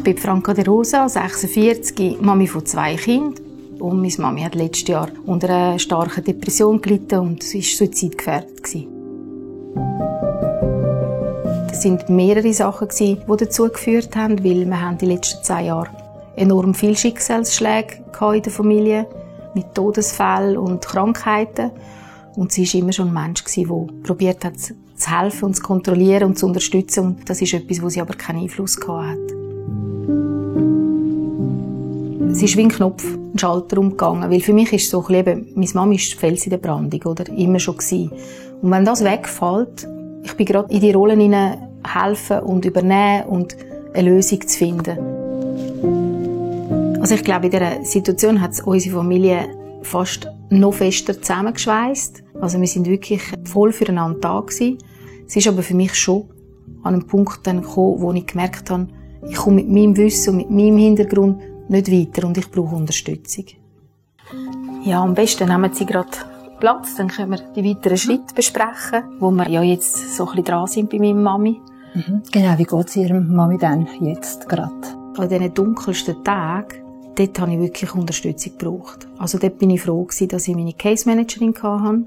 Ich bin Franca De Rosa, 46, Mami von 2 Kindern. Und meine Mami hat letztes Jahr unter einer starken Depression gelitten und war suizidgefährdet. Es waren mehrere Sachen, die dazu geführt haben, weil wir haben die letzten 10 Jahre enorm viele Schicksalsschläge in der Familie mit Todesfällen und Krankheiten. Und sie war immer schon ein Mensch, der probiert hat, zu helfen und zu kontrollieren und zu unterstützen. Und das ist etwas, wo sie aber keinen Einfluss hatte. Sie ist wie ein Knopf, ein Schalter umgegangen. Weil für mich ist es so, meine Mama ist Fels in der Brandung, oder? Immer schon gewesen. Und wenn das wegfällt, ich bin gerade in die Rollen hinein, helfen und übernehmen und eine Lösung zu finden. Also ich glaube, in dieser Situation hat unsere Familie fast noch fester zusammengeschweißt. Also wir sind wirklich voll füreinander da gewesen. Es ist aber für mich schon an einem Punkt dann gekommen, wo ich gemerkt habe, ich komme mit meinem Wissen und mit meinem Hintergrund nicht weiter und ich brauche Unterstützung. Ja, am besten nehmen Sie gerade Platz, dann können wir die weiteren Schritte besprechen, wo wir ja jetzt so ein bisschen dran sind bei meiner Mami. Genau, wie geht es Ihrer Mami denn jetzt gerade? An diesen dunkelsten Tagen, dort habe ich wirklich Unterstützung gebraucht. Also dort bin ich froh gewesen, dass ich meine Case Managerin hatte.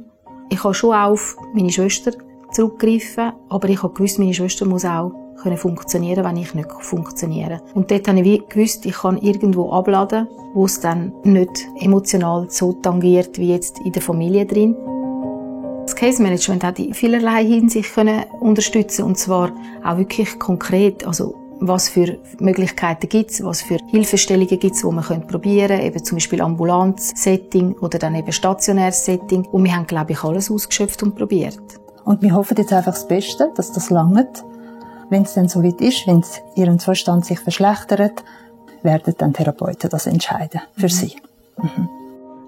Ich habe schon auch auf meine Schwester zurückgegriffen, aber ich habe gewusst, meine Schwester muss auch funktionieren, wenn ich nicht funktioniere. Und dort habe ich gewusst, ich kann irgendwo abladen, wo es dann nicht emotional so tangiert wie jetzt in der Familie drin. Das Case Management hat in vielerlei Hinsicht unterstützen, und zwar auch wirklich konkret, also was für Möglichkeiten gibt es, was für Hilfestellungen gibt es, die man probieren könnte, eben zum Beispiel Ambulanz-Setting oder dann eben stationäres Setting. Und wir haben, glaube ich, alles ausgeschöpft und probiert. Und wir hoffen jetzt einfach das Beste, dass das langt. Wenn es dann so weit ist, wenn Ihren Zustand sich verschlechtert, werden dann Therapeuten das entscheiden für Sie.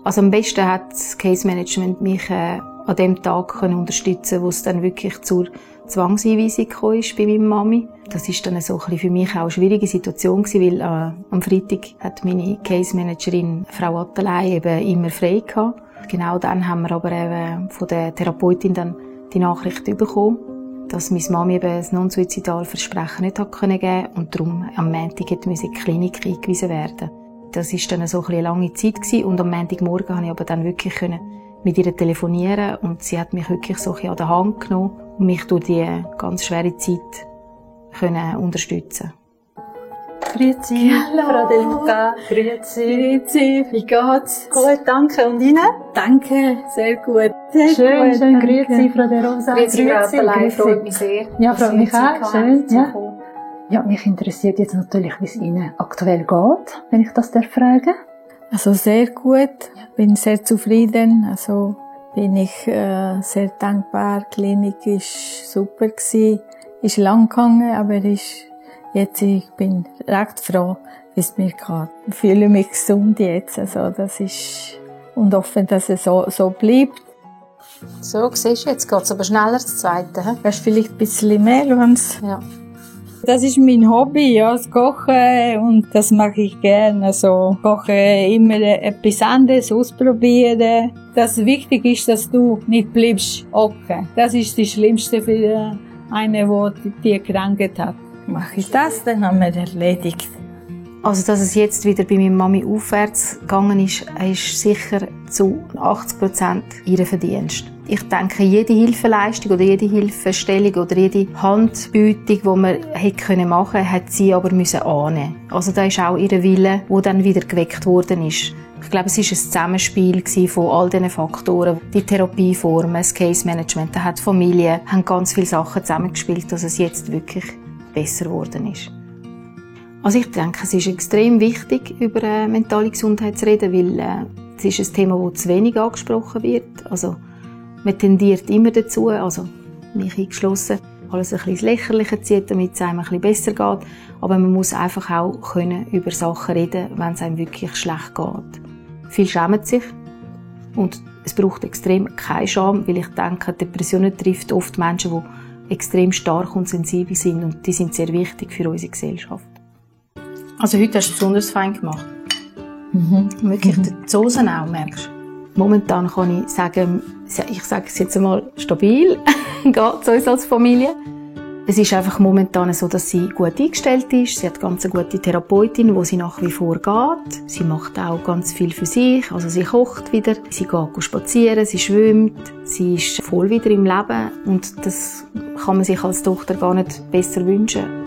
Also am besten hat das Case Management mich an dem Tag unterstützen, wo es dann wirklich zur Zwangseinweisung ist bei meiner Mami. Das ist dann so ein bisschen für mich auch eine schwierige Situation gewesen, weil am Freitag hat meine Case Managerin Frau Attelei eben immer frei gehabt. Genau dann haben wir aber eben von der Therapeutin dann die Nachricht bekommen, dass meine Mami eben ein non-suizidales Versprechen nicht geben konnte und darum am Montag in die Klinik eingewiesen werden. Das war dann so eine lange Zeit gewesen, und am Montagmorgen konnte ich aber dann wirklich mit ihr telefonieren und sie hat mich wirklich so an der Hand genommen und mich durch die ganz schwere Zeit unterstützen. Grüezi, Frau De Luca. Grüezi, wie geht's? Gut, danke. Und Ihnen? Danke, sehr gut. Sehr schön, gut, schön. Grüezi, Frau De Rosa. Grüezi, Frau Attelei, freut mich sehr. Ja, freut mich auch. Schön, ja. Ja, mich interessiert jetzt natürlich, wie es Ihnen aktuell geht, wenn ich das fragen darf. Also sehr gut, bin sehr zufrieden, also bin ich sehr dankbar. Die Klinik ist super gewesen, ist lang gegangen, aber ich bin recht froh, wie es mir geht. Ich fühle mich gesund jetzt, also das ist, und hoffe, dass es so bleibt. So, siehst du, jetzt geht es aber schneller das Zweite. He? Hast vielleicht ein bisschen mehr, wenn's... Ja. Das ist mein Hobby, ja, das Kochen, und das mache ich gerne. Also, koche immer etwas anderes, ausprobieren. Das wichtig ist, dass du nicht bleibst hocken. Das ist das Schlimmste für eine, die Krankheit hat. Mache ich das, dann haben wir erledigt. Also, dass es jetzt wieder bei meiner Mami aufwärts gegangen ist sicher zu 80% ihr Verdienst. Ich denke, jede Hilfeleistung oder jede Hilfestellung oder jede Handbietung, die man hätte machen können, hat sie aber annehmen. Also da ist auch ihr Wille, der dann wieder geweckt worden ist. Ich glaube, es war ein Zusammenspiel von all diesen Faktoren. Die Therapieformen, das Case Management, da hat die Familie, haben ganz viele Sachen zusammengespielt, dass es jetzt wirklich besser geworden ist. Also ich denke, es ist extrem wichtig, über mentale Gesundheit zu reden, weil es ist ein Thema, das zu wenig angesprochen wird. Also man tendiert immer dazu, also mich eingeschlossen, alles ein bisschen ins Lächerliche zieht, damit es einem ein bisschen besser geht. Aber man muss einfach auch über Sachen reden, wenn es einem wirklich schlecht geht. Viele schämen sich und es braucht extrem keine Scham, weil ich denke, Depressionen trifft oft Menschen, die extrem stark und sensibel sind, und die sind sehr wichtig für unsere Gesellschaft. Also heute hast du es besonders fein gemacht. Wirklich die Soßen auch, merkst du. Momentan kann ich sagen, ich sage es jetzt einmal stabil, geht es uns als Familie. Es ist einfach momentan so, dass sie gut eingestellt ist. Sie hat ganz eine gute Therapeutin, wo sie nach wie vor geht. Sie macht auch ganz viel für sich. Also sie kocht wieder, sie geht spazieren, sie schwimmt, sie ist voll wieder im Leben. Und das kann man sich als Tochter gar nicht besser wünschen.